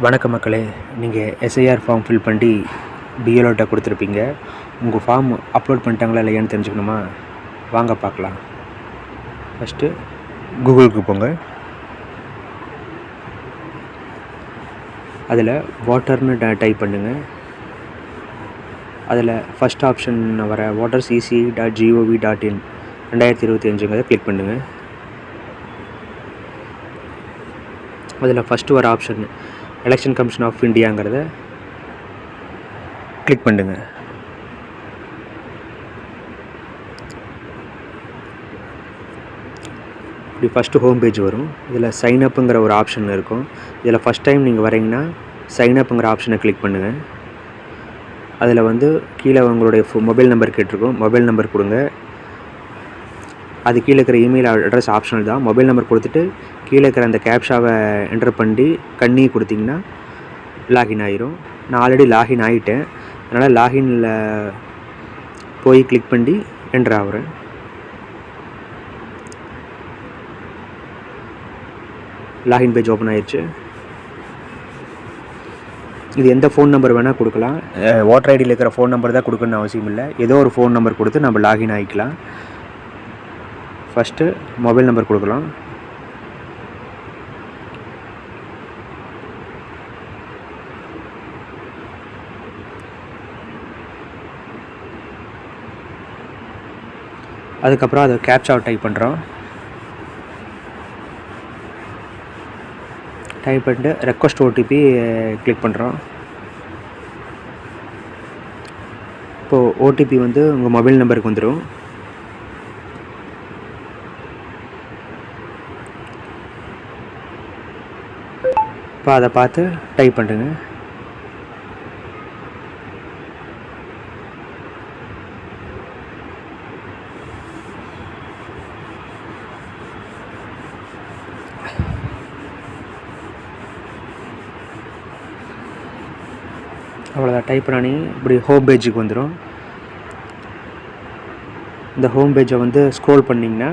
வணக்க மக்களே, நீங்கள் எஸ்ஐஆர் ஃபார்ம் ஃபில் பண்ணி பிஎல்ஓட்ட கொடுத்துருப்பீங்க. உங்கள் ஃபார்ம் அப்லோட் பண்ணிட்டாங்களா இல்லையான்னு தெரிஞ்சுக்கணுமா? வாங்க பார்க்கலாம். ஃபஸ்ட்டு கூகுளுக்கு போங்க. அதில் வாட்டர்னு டைப் பண்ணுங்கள். அதில் ஃபஸ்ட் ஆப்ஷன் வர watersec.gov.in 2025 கிளிக் பண்ணுங்கள். அதில் ஃபஸ்ட்டு வர ஆப்ஷன் எலெக்ஷன் கமிஷன் ஆஃப் இந்தியாங்கிறத கிளிக் பண்ணுங்கள். இப்படி ஃபஸ்ட்டு ஹோம் பேஜ் வரும். இதில் சைன் அப்புங்கிற ஒரு ஆப்ஷன் இருக்கும். இதில் ஃபஸ்ட் டைம் நீங்கள் வரீங்கன்னா சைன் அப்புங்கிற ஆப்ஷனை கிளிக் பண்ணுங்கள். அதில் கீழே உங்களுடைய மொபைல் நம்பர் கேட்டிருக்கும். மொபைல் நம்பர் கொடுங்க. அது கீழே இருக்கிற இமெயில் அட்ரஸ் ஆப்ஷனல் தான். மொபைல் நம்பர் கொடுத்துட்டு கீழே இருக்கிற அந்த கேப்ஷாவை என்டர் பண்ணி கண்ணி கொடுத்திங்கன்னா லாகின் ஆகிரும். நான் ஆல்ரெடி லாகின் ஆகிட்டேன். அதனால் லாகினில் போய் கிளிக் பண்ணி என்டர் ஆகிறேன். லாகின் பேஜ் ஓப்பன் ஆயிடுச்சு. இது எந்த ஃபோன் நம்பர் வேணால் கொடுக்கலாம். ஓட்டர் ஐடியில் இருக்கிற ஃபோன் நம்பர் தான் கொடுக்கணுன்னு அவசியம் இல்லை. ஏதோ ஒரு ஃபோன் நம்பர் கொடுத்து நம்ம லாகின் ஆகிக்கலாம். ஃபஸ்ட்டு மொபைல் நம்பர் கொடுக்கலாம். அதுக்கப்புறம் அதை கேப்சாவை டைப் பண்ணுறோம். டைப் பண்ணிட்டு ரெக்வஸ்ட் ஓடிபி கிளிக் பண்ணுறோம். இப்போது ஓடிபி உங்கள் மொபைல் நம்பருக்கு வந்துடும். இப்போ அதை பார்த்து டைப் பண்ணுங்க. அவ்வளோதான். டைப் பண்ணி இப்படி ஹோம் பேஜுக்கு வந்துடும். இந்த ஹோம் பேஜை ஸ்க்ரோல் பண்ணிங்கன்னா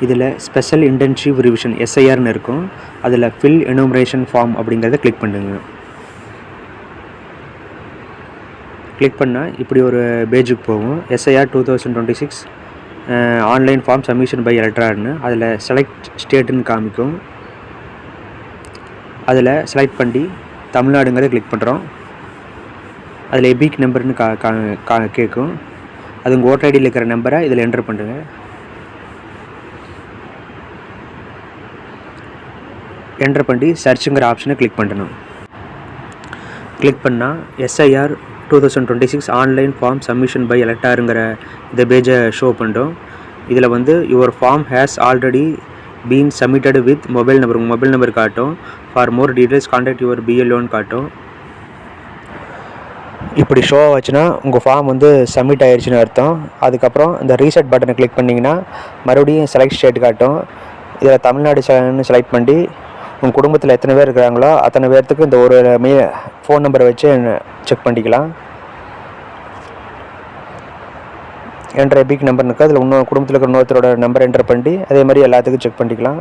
இதில் ஸ்பெஷல் இன்டென்சிவ் ரிவிஷன் எஸ்ஐஆர்னு இருக்கும். அதில் ஃபில் எனுமரேஷன் ஃபார்ம் அப்படிங்கிறத கிளிக் பண்ணுங்க. கிளிக் பண்ணால் இப்படி ஒரு பேஜுக்கு போகும். SIR 2026 online form submission by எலக்ட்ரான்னு. அதில் செலக்ட் ஸ்டேட்டுன்னு காமிக்கும். அதில் செலக்ட் பண்ணி தமிழ்நாடுங்கிறத கிளிக் பண்ணுறோம். அதில் எபிக் நம்பர்னு கேட்கும். அது உங்கள் ஓட்டர் ஐடியில் இருக்கிற நம்பரை இதில் என்டர் பண்ணுங்க. என்டர் பண்ணி சர்ச்சுங்கிற ஆப்ஷனை கிளிக் பண்ணணும். கிளிக் பண்ணால் SIR 2026 online form submission by எலக்டாருங்கிற இந்த பேஜை ஷோ பண்ணுறோம். இதில் your form has already been submitted with mobile number. உங்கள் மொபைல் நம்பர் காட்டும். For more details contact your பிஎல்ஓன்னு காட்டும். இப்படி ஷோ ஆச்சுன்னா உங்கள் ஃபார்ம் சப்மிட் ஆயிடுச்சுன்னு அர்த்தம். அதுக்கப்புறம் இந்த ரீசெட் பட்டனை கிளிக் பண்ணிங்கன்னா மறுபடியும் செலக்ட் ஸ்டேட் காட்டும். இதில் தமிழ்நாடு செலக்ட் பண்ணி உங்கள் குடும்பத்தில் எத்தனை பேர் இருக்கிறாங்களோ அத்தனை பேர்த்துக்கு இந்த ஒரு ஃபோன் நம்பரை வச்சு செக் பண்ணிக்கலாம். என்ட்ரு எபிக் நம்பர் இருக்குது. அதில் இன்னும் குடும்பத்தில் இருக்கிற இன்னொருத்தரோட நம்பர் என்டர் பண்ணி அதே மாதிரி எல்லாத்துக்கும் செக் பண்ணிக்கலாம்.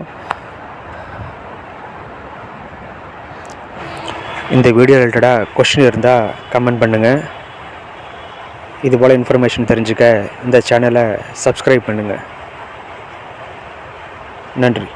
இந்த வீடியோ ரிலேட்டடாக கொஸ்டின் இருந்தால் கமெண்ட் பண்ணுங்கள். இதுபோல் இன்ஃபர்மேஷன் தெரிஞ்சுக்க இந்த சேனலை சப்ஸ்கிரைப் பண்ணுங்கள். நன்றி.